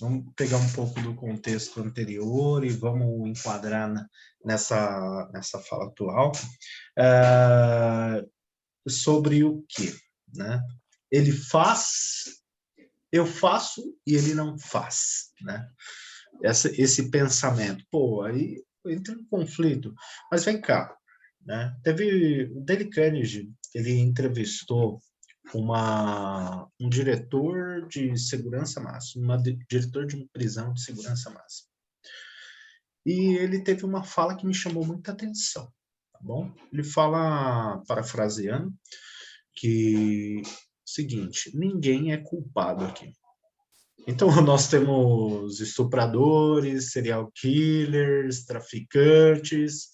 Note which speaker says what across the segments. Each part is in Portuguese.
Speaker 1: Vamos pegar um pouco do contexto anterior e vamos enquadrar nessa fala atual. Sobre o quê? Né? Ele faz, eu faço e ele não faz. Né? Esse pensamento. Pô, aí entra em conflito. Mas vem cá. Né? Teve o Dale Carnegie, ele entrevistou um diretor de segurança máxima, diretor de uma prisão de segurança máxima. E ele teve uma fala que me chamou muita atenção, tá bom? Ele fala, parafraseando, que seguinte, ninguém é culpado aqui. Então, nós temos estupradores, serial killers, traficantes,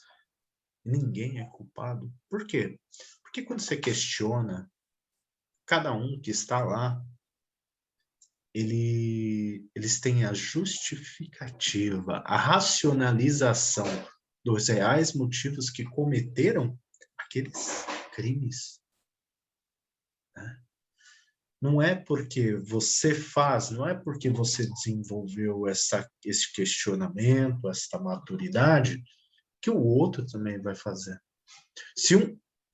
Speaker 1: ninguém é culpado. Por quê? Porque quando você questiona cada um que está lá, eles têm a justificativa, a racionalização dos reais motivos que cometeram aqueles crimes. Né? Não é porque você faz, não é porque você desenvolveu esse questionamento, essa maturidade, que o outro também vai fazer.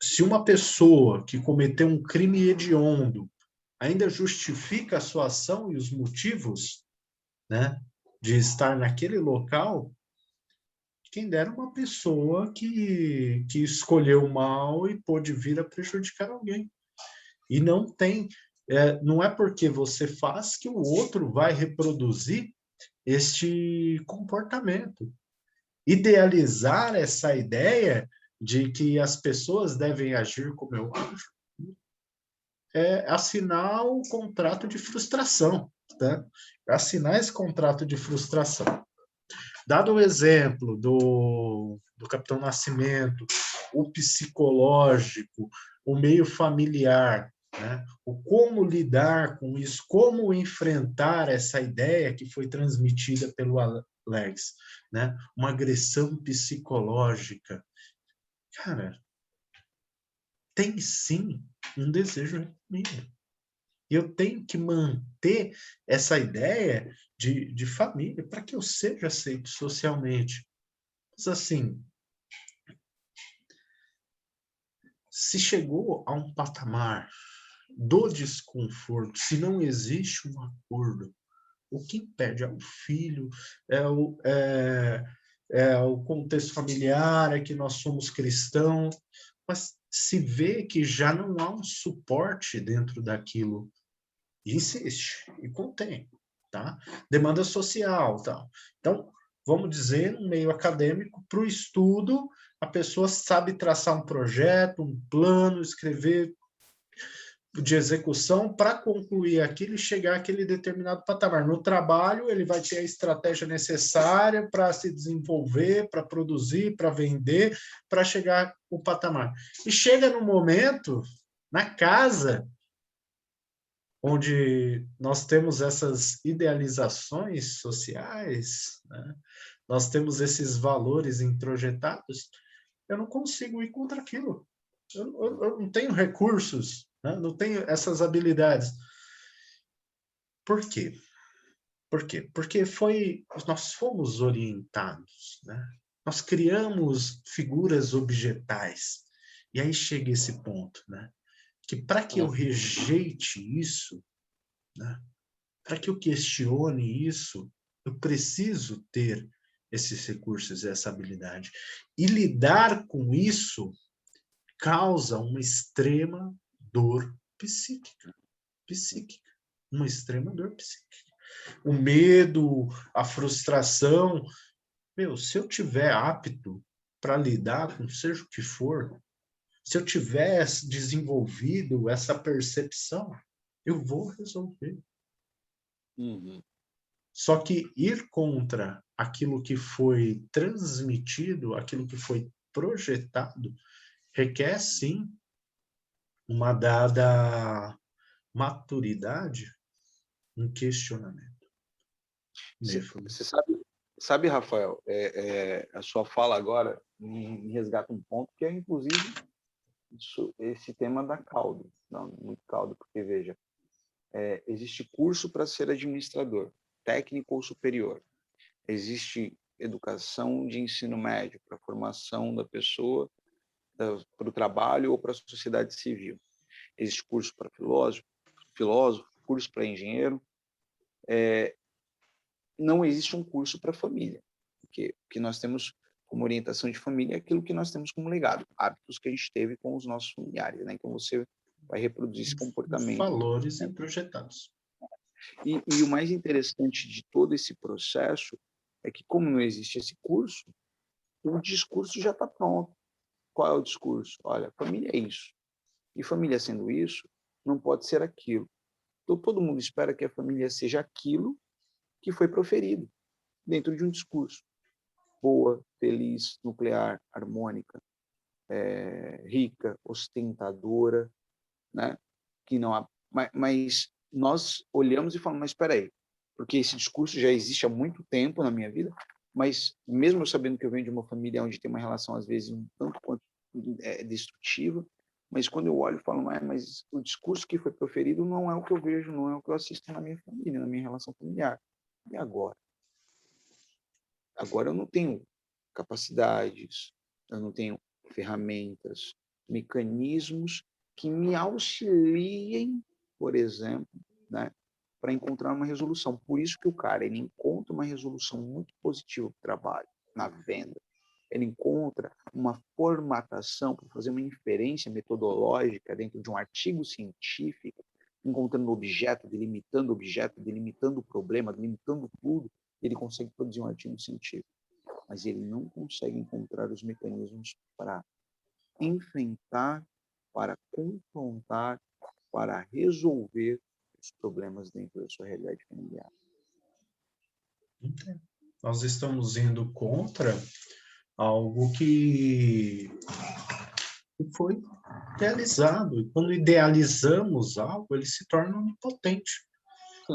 Speaker 1: Se uma pessoa que cometeu um crime hediondo ainda justifica a sua ação e os motivos, né, de estar naquele local, quem dera uma pessoa que escolheu mal e pôde vir a prejudicar alguém. E não é porque você faz que o outro vai reproduzir este comportamento. Idealizar essa ideia de que as pessoas devem agir como eu acho é assinar o contrato de frustração, tá? Assinar esse contrato de frustração. Dado o exemplo do Capitão Nascimento, o psicológico, o meio familiar, né? O como lidar com isso, como enfrentar essa ideia que foi transmitida pelo Alex, né? Uma agressão psicológica. Cara, tem sim um desejo reprimido. E eu tenho que manter essa ideia de família para que eu seja aceito socialmente. Mas, assim, se chegou a um patamar do desconforto, se não existe um acordo, o que impede é o filho, é o contexto familiar, é que nós somos cristãos, mas se vê que já não há um suporte dentro daquilo, insiste e contém, tá? Demanda social, tal. Então, vamos dizer, no meio acadêmico, para o estudo, a pessoa sabe traçar um projeto, um plano, escrever de execução para concluir aquilo e chegar àquele determinado patamar. No trabalho, ele vai ter a estratégia necessária para se desenvolver, para produzir, para vender, para chegar ao patamar. E chega no momento, na casa, onde nós temos essas idealizações sociais, né? Nós temos esses valores introjetados, eu não consigo ir contra aquilo. Eu não tenho recursos, né? Não tenho essas habilidades. Por quê? Por quê? Porque nós fomos orientados, né? Nós criamos figuras objetais. E aí chega esse ponto, né? Que para que eu rejeite isso, né? Para que eu questione isso, eu preciso ter esses recursos, essa habilidade. E lidar com isso causa uma extrema dor psíquica. Psíquica. Uma extrema dor psíquica. O medo, a frustração. Meu, se eu tiver apto para lidar com seja o que for, se eu tiver desenvolvido essa percepção, eu vou resolver.
Speaker 2: Uhum.
Speaker 1: Só que ir contra aquilo que foi transmitido, aquilo que foi projetado, requer sim uma dada maturidade, um questionamento.
Speaker 2: Você sabe, Rafael, a sua fala agora me resgata um ponto que é, inclusive, esse tema dá caldo, dá muito caldo, porque, veja, existe curso para ser administrador, técnico ou superior. Existe educação de ensino médio para a formação da pessoa, para o trabalho ou para a sociedade civil. Existe curso para filósofo, curso para engenheiro. Não existe um curso para família, porque o que nós temos como orientação de família é aquilo que nós temos como legado, hábitos que a gente teve com os nossos familiares, né? Então você vai reproduzir esse comportamento.
Speaker 1: Valores introjetados.
Speaker 2: E o mais interessante de todo esse processo é que, como não existe esse curso, o discurso já está pronto. Qual é o discurso? Olha, família é isso. E família sendo isso, não pode ser aquilo. Então todo mundo espera que a família seja aquilo que foi proferido dentro de um discurso. Boa, feliz, nuclear, harmônica, rica, ostentadora, né? Que não há... Mas nós olhamos e falamos, mas espera aí, porque esse discurso já existe há muito tempo na minha vida, mas mesmo eu sabendo que eu venho de uma família onde tem uma relação, às vezes, um tanto quanto destrutiva, mas quando eu olho e falo, mas o discurso que foi proferido não é o que eu vejo, não é o que eu assisto na minha família, na minha relação familiar. E agora? Agora eu não tenho capacidades, eu não tenho ferramentas, mecanismos que me auxiliem, por exemplo, né, para encontrar uma resolução. Por isso que o cara ele encontra uma resolução muito positiva para o trabalho, na venda. Ele encontra uma formatação para fazer uma inferência metodológica dentro de um artigo científico, encontrando objeto, delimitando o problema, delimitando tudo, ele consegue produzir um artigo científico. Mas ele não consegue encontrar os mecanismos para enfrentar, para confrontar, para resolver os problemas dentro da sua realidade familiar.
Speaker 1: Nós estamos indo contra algo que foi realizado. E quando idealizamos algo, ele se torna onipotente.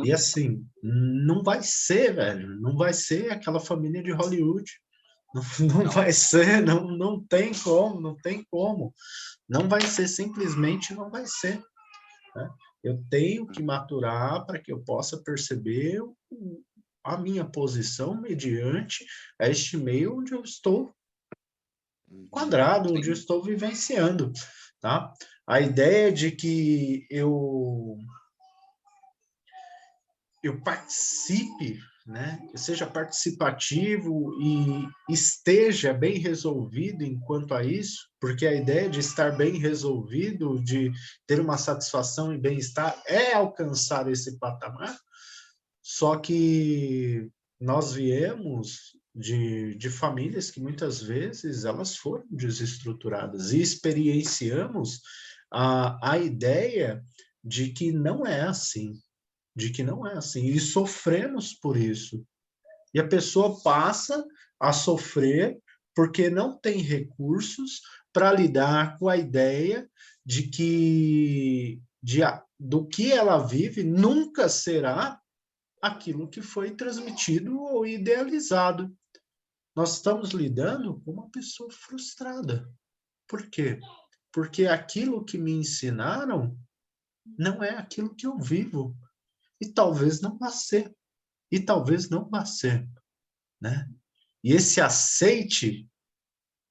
Speaker 1: E assim, não vai ser, velho, não vai ser aquela família de Hollywood. Não vai ser, não tem como, não tem como. Não vai ser, simplesmente não vai ser. Né? Eu tenho que maturar para que eu possa perceber a minha posição mediante este meio onde eu estou enquadrado, onde eu estou vivenciando. Tá? A ideia de que eu participe, né? Que seja participativo e esteja bem resolvido enquanto a isso, porque a ideia de estar bem resolvido, de ter uma satisfação e bem-estar, é alcançar esse patamar, só que nós viemos de famílias que muitas vezes elas foram desestruturadas e experienciamos a ideia de que não é assim, e sofremos por isso. E a pessoa passa a sofrer porque não tem recursos para lidar com a ideia de que do que ela vive nunca será aquilo que foi transmitido ou idealizado. Nós estamos lidando com uma pessoa frustrada. Por quê? Porque aquilo que me ensinaram não é aquilo que eu vivo. E talvez não vá ser. E talvez não vá ser, né? E esse aceite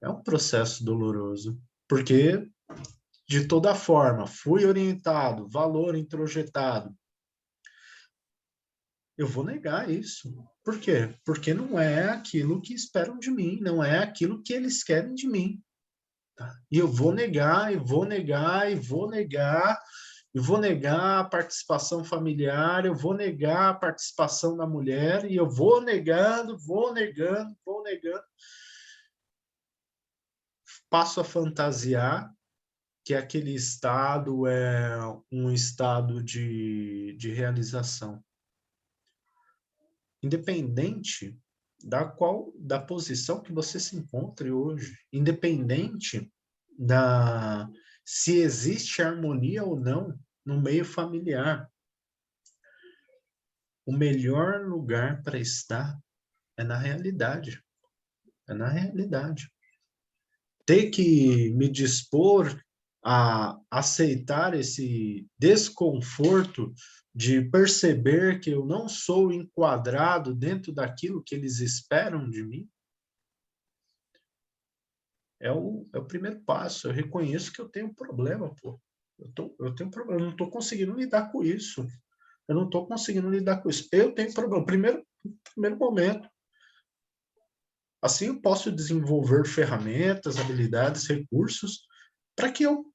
Speaker 1: é um processo doloroso, porque, de toda forma, fui orientado, valor introjetado. Eu vou negar isso. Por quê? Porque não é aquilo que esperam de mim, não é aquilo que eles querem de mim. Tá? E eu vou negar, e vou negar, e vou negar, eu vou negar a participação familiar, eu vou negar a participação da mulher, e eu vou negando, vou negando, vou negando. Passo a fantasiar que aquele estado é um estado de realização. Independente da posição que você se encontre hoje, independente se existe harmonia ou não no meio familiar, o melhor lugar para estar é na realidade. É na realidade. Ter que me dispor a aceitar esse desconforto de perceber que eu não sou enquadrado dentro daquilo que eles esperam de mim? É o primeiro passo. Eu reconheço que eu tenho um problema, pô. Eu tenho um problema, eu não estou conseguindo lidar com isso. Eu não estou conseguindo lidar com isso. Eu tenho problema. Primeiro momento. Assim eu posso desenvolver ferramentas, habilidades, recursos para que eu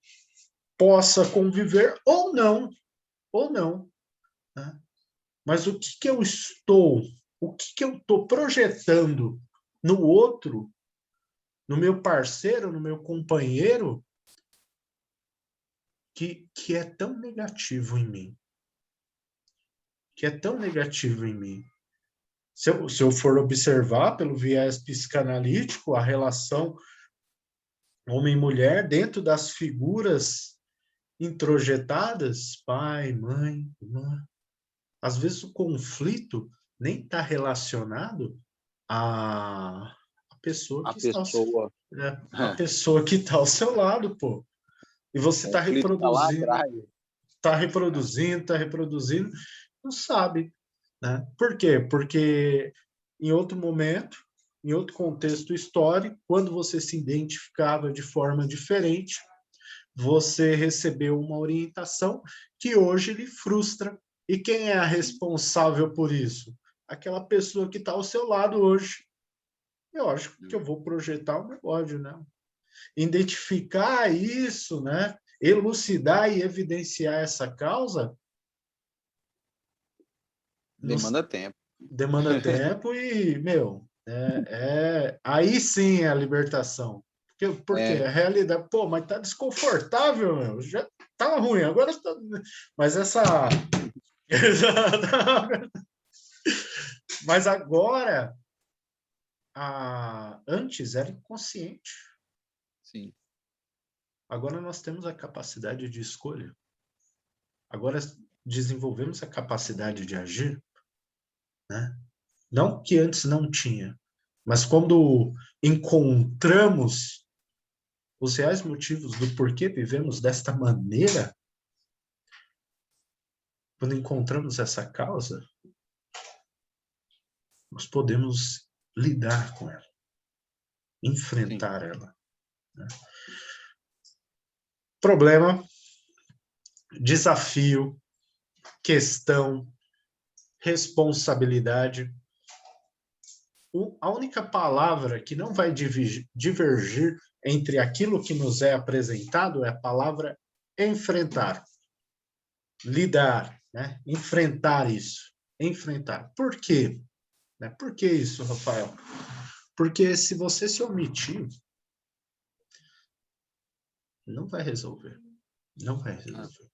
Speaker 1: possa conviver ou não, né? Mas o que eu estou projetando no outro, no meu parceiro, no meu companheiro, que é tão negativo em mim, que é tão negativo em mim. Se eu for observar pelo viés psicanalítico a relação homem e mulher dentro das figuras introjetadas, pai, mãe, irmã, às vezes o conflito nem está relacionado à pessoa
Speaker 2: A
Speaker 1: que está
Speaker 2: pessoa,
Speaker 1: a pessoa que está ao seu lado, pô. E
Speaker 2: o
Speaker 1: você
Speaker 2: conflito está lá atrás.
Speaker 1: está reproduzindo, não sabe, né? Por quê? Porque em outro momento, em outro contexto histórico, quando você se identificava de forma diferente, você recebeu uma orientação que hoje lhe frustra. E quem é a responsável por isso? Aquela pessoa que está ao seu lado hoje. Eu acho que eu vou projetar o meu ódio, né? Identificar isso, né? Elucidar e evidenciar essa causa nos
Speaker 2: Demanda tempo.
Speaker 1: demanda tempo e, meu, aí sim é a libertação. Porque
Speaker 2: É,
Speaker 1: a realidade, pô, mas tá desconfortável, meu. Já tá ruim, agora tá... Mas essa. Mas agora, antes era inconsciente.
Speaker 2: sim.
Speaker 1: Agora nós temos a capacidade de escolha. Agora desenvolvemos a capacidade de agir, né? Não que antes não tinha, mas quando encontramos os reais motivos do porquê vivemos desta maneira, quando encontramos essa causa, nós podemos lidar com ela,
Speaker 2: Sim.
Speaker 1: enfrentar ela, né? Problema, desafio, questão, responsabilidade. A única palavra que não vai divergir entre aquilo que nos é apresentado é a palavra enfrentar, lidar, né? Enfrentar isso, enfrentar. Por quê? Né? Por que isso, Rafael? Porque se você se omitir, não vai resolver. Não vai
Speaker 2: Ah,
Speaker 1: resolver.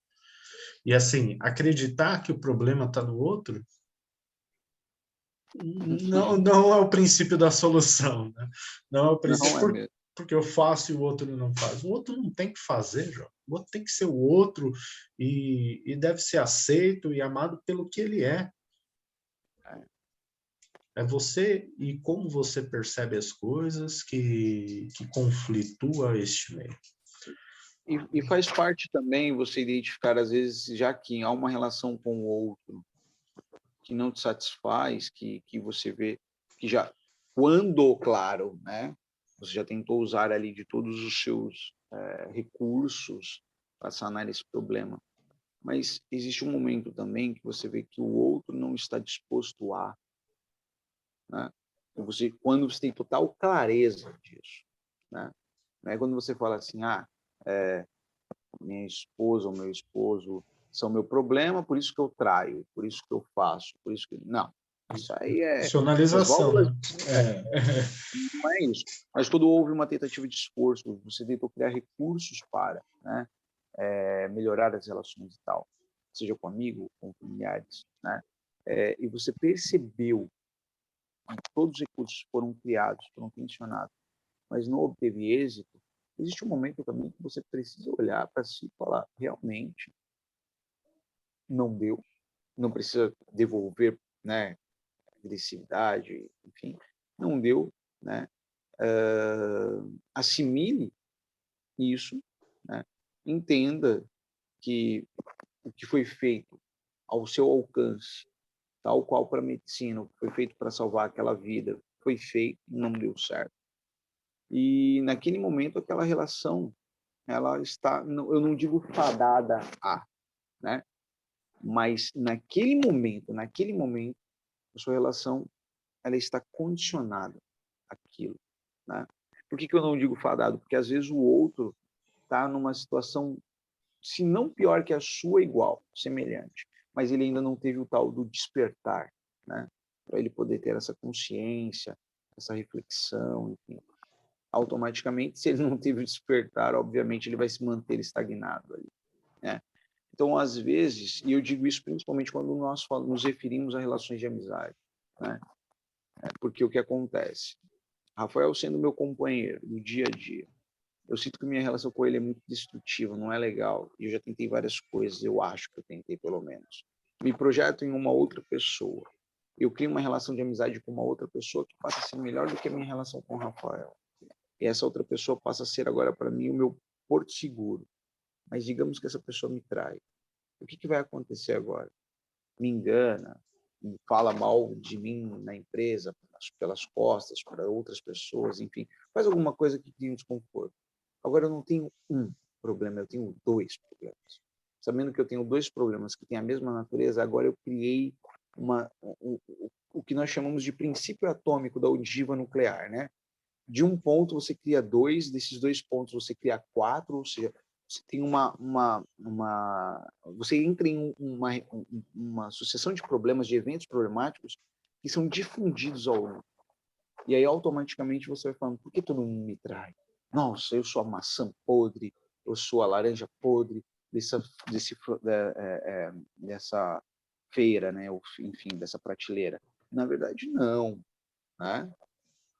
Speaker 1: E assim, acreditar que o problema está no outro não é o princípio da solução, né? Não é o
Speaker 2: não é
Speaker 1: princípio
Speaker 2: mesmo.
Speaker 1: porque eu faço e o outro não faz. O outro não tem que fazer, João. O outro tem que ser o outro e deve ser aceito e amado pelo que ele é. É você e como você percebe as coisas que conflitua este meio.
Speaker 2: E faz parte também você identificar, às vezes, já que há uma relação com o outro que não te satisfaz, que você vê que já, quando, claro, né, você já tentou usar ali de todos os seus recursos para sanar esse problema, mas existe um momento também que você vê que o outro não está disposto a, né? Quando você tem total clareza disso, né? Não é quando você fala assim, minha esposa ou meu esposo são meu problema, por isso que eu traio, por isso que eu faço, por isso que... Não, isso aí essas
Speaker 1: Racionalização,
Speaker 2: válvulas,
Speaker 1: né? É.
Speaker 2: não é isso. Mas quando houve uma tentativa de esforço, você tentou criar recursos para, né, melhorar as relações e tal, seja com amigo, com familiares, né? E você percebeu que todos os recursos foram criados, foram tensionados, mas não obteve êxito, existe um momento também que você precisa olhar para si e falar, realmente, não deu, não precisa devolver, né, agressividade, enfim, não deu, né? Assimile isso, né? entenda que o que foi feito ao seu alcance, tal qual para a medicina, o que foi feito para salvar aquela vida, foi feito, não deu certo. E naquele momento aquela relação, ela está, eu não digo fadada a, né? Mas naquele momento, a sua relação, ela está condicionada àquilo, né? Por que eu não digo fadado? Porque às vezes o outro está numa situação, se não pior que a sua, igual, semelhante, mas ele ainda não teve o tal do despertar, né? Para ele poder ter essa consciência, essa reflexão, enfim. Automaticamente, se ele não teve o despertar, obviamente ele vai se manter estagnado ali, né? Então, às vezes, e eu digo isso principalmente quando nós nos referimos a relações de amizade, né? Porque o que acontece? Rafael sendo meu companheiro do dia a dia, eu sinto que minha relação com ele é muito destrutiva, não é legal. E eu já tentei várias coisas, eu acho que eu tentei pelo menos. Me projeto em uma outra pessoa. Eu crio uma relação de amizade com uma outra pessoa que passa a ser melhor do que a minha relação com o Rafael. E essa outra pessoa passa a ser agora para mim o meu porto seguro. Mas digamos que essa pessoa me trai. O que vai acontecer agora? Me engana, me fala mal de mim na empresa, pelas costas, para outras pessoas, enfim, faz alguma coisa que crie um desconforto. Agora eu não tenho um problema, eu tenho dois problemas. Sabendo que eu tenho dois problemas que têm a mesma natureza, agora eu criei o que nós chamamos de princípio atômico da ogiva nuclear, né? De um ponto você cria dois, desses dois pontos você cria quatro, ou seja, você tem você entra em uma sucessão de problemas, de eventos problemáticos que são difundidos ao longo. E aí automaticamente você vai falando, por que todo mundo me trai? Nossa, eu sou a maçã podre, eu sou a laranja podre dessa feira, né? Enfim, dessa prateleira. Na verdade, não, né?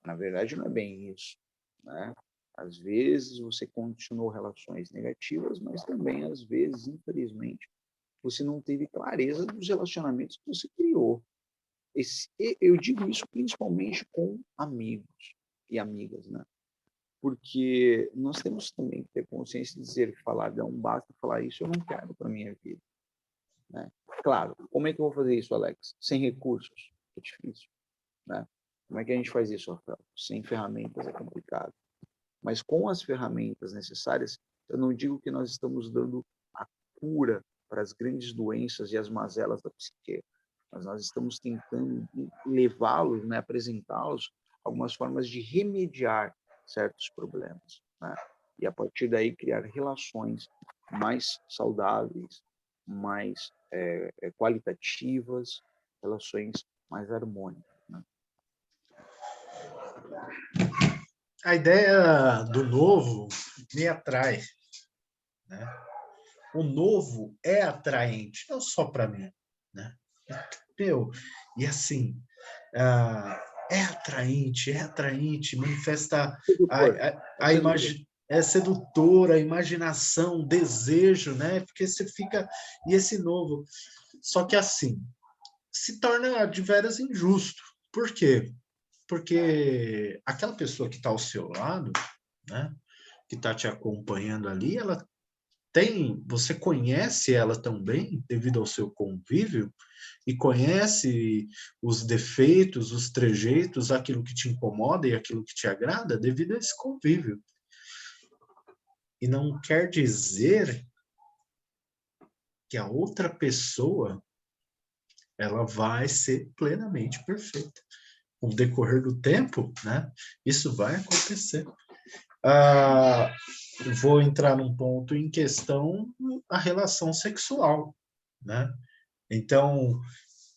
Speaker 2: Na verdade, não é bem isso, né? Às vezes você continuou relações negativas, mas também, às vezes, infelizmente, você não teve clareza dos relacionamentos que você criou. Eu digo isso principalmente com amigos e amigas, né? Porque nós temos também que ter consciência de dizer, falar, não basta falar isso, eu não quero para minha vida, né? Claro, como é que eu vou fazer isso, Alex? Sem recursos? É difícil, né? Como é que a gente faz isso, Rafael? Sem ferramentas é complicado. Mas com as ferramentas necessárias, eu não digo que nós estamos dando a cura para as grandes doenças e as mazelas da psique, mas nós estamos tentando levá-los, né, apresentá-los algumas formas de remediar certos problemas, né? E a partir daí criar relações mais saudáveis, mais qualitativas, relações mais harmônicas, né?
Speaker 1: A ideia do novo me atrai, né? O novo é atraente, não só para mim, né? Meu, e assim, é atraente, manifesta
Speaker 2: Sedutor,
Speaker 1: a imagem, é sedutora, a imaginação, o desejo, né? Porque você fica, e esse novo, só que assim, se torna de veras injusto. Por quê? Porque aquela pessoa que está ao seu lado, né? Que está te acompanhando ali, ela você conhece ela também devido ao seu convívio e conhece os defeitos, os trejeitos, aquilo que te incomoda e aquilo que te agrada devido a esse convívio. E não quer dizer que a outra pessoa ela vai ser plenamente perfeita. Com o decorrer do tempo, né, isso vai acontecer. Vou entrar num ponto em questão a relação sexual, né? Então,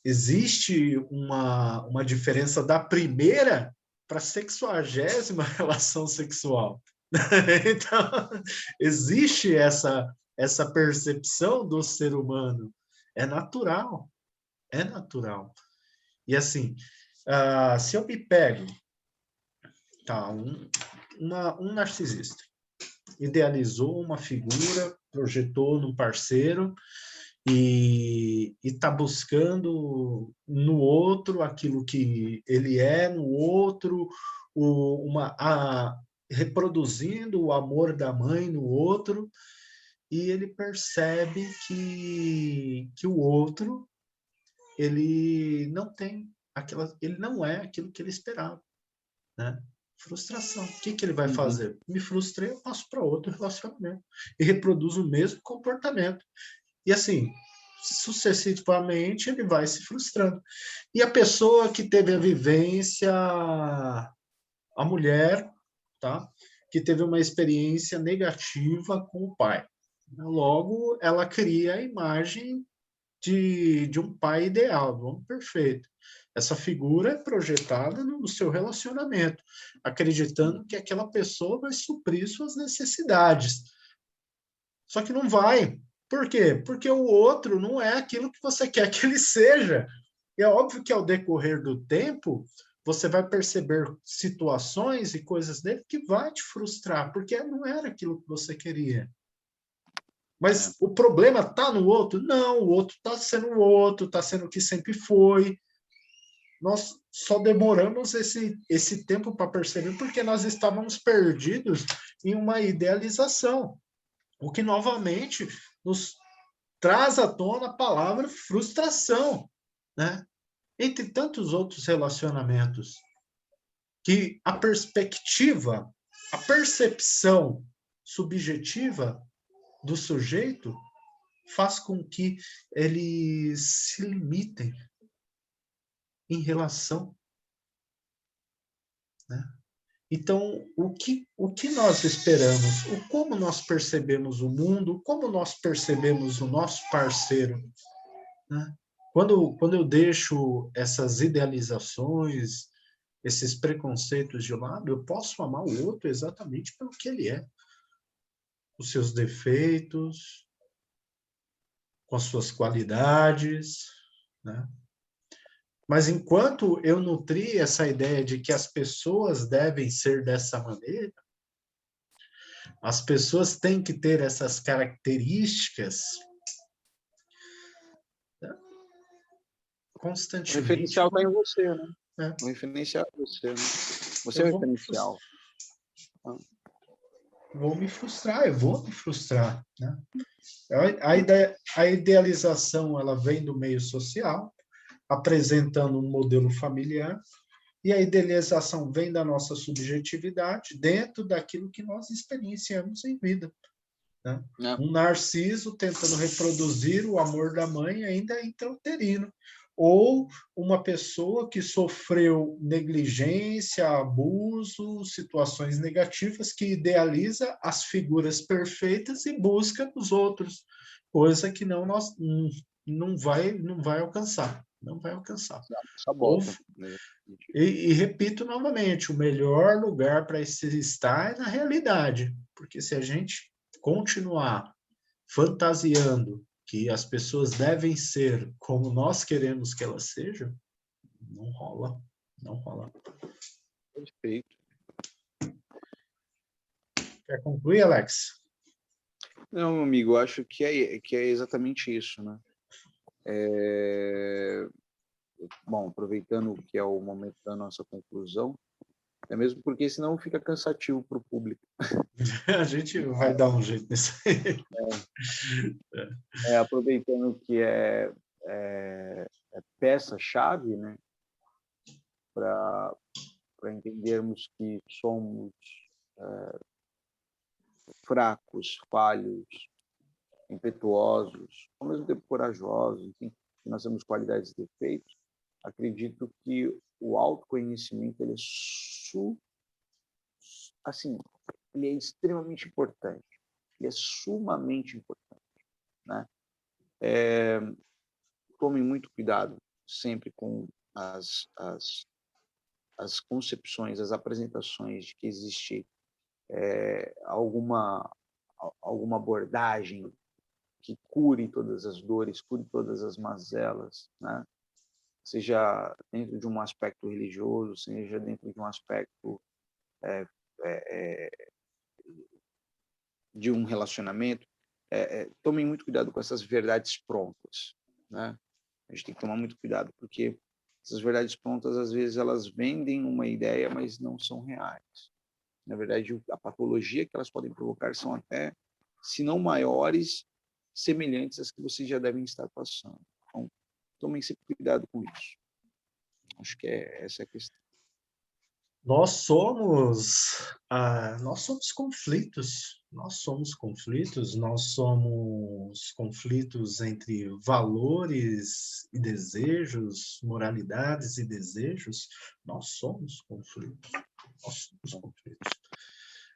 Speaker 1: existe uma diferença da primeira para a 60ª relação sexual. Então, existe essa percepção do ser humano. É natural, é natural. E assim, se eu me pego, tá, um narcisista, idealizou uma figura, projetou no parceiro e está buscando no outro aquilo que ele é, no outro, reproduzindo o amor da mãe no outro, e ele percebe que o outro, ele não tem ele não é aquilo que ele esperava, né? Frustração. O que ele vai
Speaker 2: Uhum.
Speaker 1: fazer? Me frustrei, eu passo para outro relacionamento e reproduzo o mesmo comportamento. E assim, sucessivamente, ele vai se frustrando. E a pessoa que teve a vivência, a mulher, tá? Que teve uma experiência negativa com o pai. Logo, ela cria a imagem de um pai ideal, do homem perfeito. Essa figura é projetada no seu relacionamento, acreditando que aquela pessoa vai suprir suas necessidades. Só que não vai. Por quê? Porque o outro não é aquilo que você quer que ele seja. E é óbvio que ao decorrer do tempo, você vai perceber situações e coisas dele que vai te frustrar, porque não era aquilo que você queria. Mas o problema está no outro? Não, o outro está sendo o outro, está sendo o que sempre foi. Nós só demoramos esse tempo para perceber porque nós estávamos perdidos em uma idealização, o que novamente nos traz à tona a palavra frustração, né? Entre tantos outros relacionamentos, que a perspectiva, a percepção subjetiva do sujeito faz com que eles se limitem em relação, né? Então, o que nós esperamos, como nós percebemos o mundo, como nós percebemos o nosso parceiro, né? Quando eu deixo essas idealizações, esses preconceitos de lado, eu posso amar o outro exatamente pelo que ele é, os seus defeitos, com as suas qualidades, né? Mas enquanto eu nutri essa ideia de que as pessoas devem ser dessa maneira, as pessoas têm que ter essas características, né,
Speaker 2: O
Speaker 1: constantemente,
Speaker 2: referencial está em você, né?
Speaker 1: né,
Speaker 2: O referencial é você, né? Você é
Speaker 1: eu
Speaker 2: o
Speaker 1: vou
Speaker 2: referencial.
Speaker 1: eu vou me frustrar, né? A idealização, ela vem do meio social, apresentando um modelo familiar, e a idealização vem da nossa subjetividade dentro daquilo que nós experienciamos em vida, né?
Speaker 2: É.
Speaker 1: Um narciso tentando reproduzir o amor da mãe ainda é intrauterino. Ou uma pessoa que sofreu negligência, abuso, situações negativas, que idealiza as figuras perfeitas e busca nos outros, coisa que não vai alcançar. Não vai alcançar. Ou,
Speaker 2: Sabota. Né?
Speaker 1: e repito novamente, o melhor lugar para se estar é na realidade, porque se a gente continuar fantasiando que as pessoas devem ser como nós queremos que elas sejam, não rola, não rola.
Speaker 2: Perfeito.
Speaker 1: Quer concluir, Alex?
Speaker 2: Não, amigo, acho que é exatamente isso, né? Bom, aproveitando que é o momento da nossa conclusão, é mesmo porque senão fica cansativo para o público.
Speaker 1: A gente vai dar um jeito nisso aí.
Speaker 2: Aproveitando que é peça-chave, né, para entendermos que somos fracos, falhos, impetuosos, ao mesmo tempo corajosos, enfim, que nós temos qualidades e defeitos, acredito que o autoconhecimento ele assim, ele é extremamente importante, ele é sumamente importante, né? Tome muito cuidado sempre com as concepções, as apresentações de que existe alguma abordagem que cure todas as dores, cure todas as mazelas, né? Seja dentro de um aspecto religioso, seja dentro de um aspecto de um relacionamento. Tomem muito cuidado com essas verdades prontas, né? A gente tem que tomar muito cuidado, porque essas verdades prontas, às vezes, elas vendem uma ideia, mas não são reais. Na verdade, a patologia que elas podem provocar são até se não maiores, semelhantes às que vocês já devem estar passando. Então, tomem sempre cuidado com isso. Acho que essa é a questão.
Speaker 1: Nós somos conflitos, nós somos conflitos entre valores e desejos, moralidades e desejos, nós somos conflitos.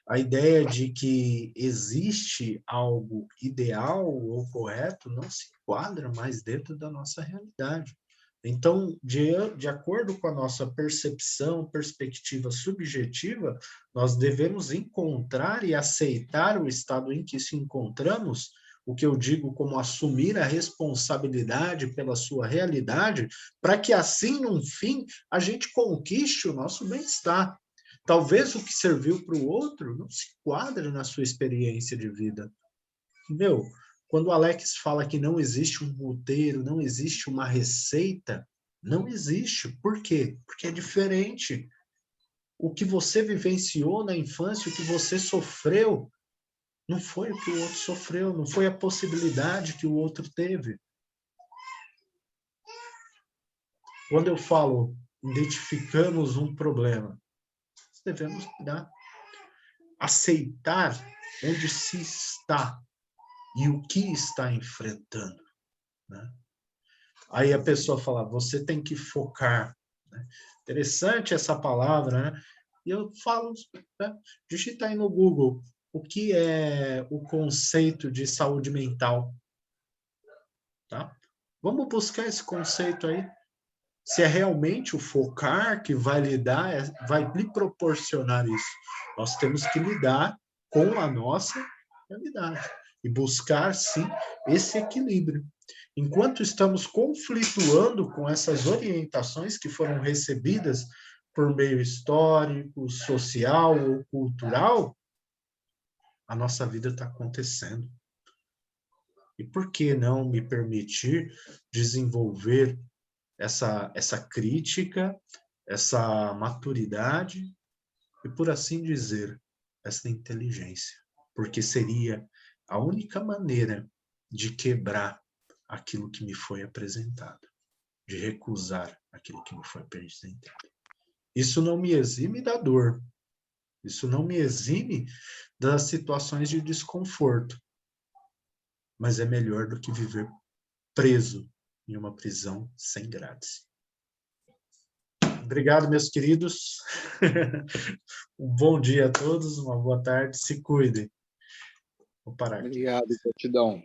Speaker 1: A ideia de que existe algo ideal ou correto não se enquadra mais dentro da nossa realidade. Então, de acordo com a nossa percepção, perspectiva subjetiva, nós devemos encontrar e aceitar o estado em que se encontramos, o que eu digo como assumir a responsabilidade pela sua realidade, para que assim, no fim, a gente conquiste o nosso bem-estar. Talvez o que serviu para o outro não se enquadre na sua experiência de vida. Quando o Alex fala que não existe um roteiro, não existe uma receita, não existe. Por quê? Porque é diferente. O que você vivenciou na infância, o que você sofreu, não foi o que o outro sofreu, não foi a possibilidade que o outro teve. Quando eu falo, identificamos um problema, devemos cuidar. Aceitar onde se está e o que está enfrentando, né? Aí a pessoa fala, você tem que focar, né? Interessante essa palavra, né? E eu falo, né? Digita aí no Google, o que é o conceito de saúde mental, tá? Vamos buscar esse conceito aí. Se é realmente o focar que vai lhe dar, vai lhe proporcionar isso. Nós temos que lidar com a nossa realidade e buscar, sim, esse equilíbrio. Enquanto estamos conflituando com essas orientações que foram recebidas por meio histórico, social ou cultural, a nossa vida está acontecendo. E por que não me permitir desenvolver essa crítica, essa maturidade e, por assim dizer, essa inteligência? Porque seria a única maneira de quebrar aquilo que me foi apresentado, de recusar aquilo que me foi apresentado. Isso não me exime da dor, isso não me exime das situações de desconforto, mas é melhor do que viver preso em uma prisão sem grades. Obrigado, meus queridos. Um bom dia a todos, uma boa tarde, se cuidem. Vou parar aqui.
Speaker 2: Obrigado, gratidão.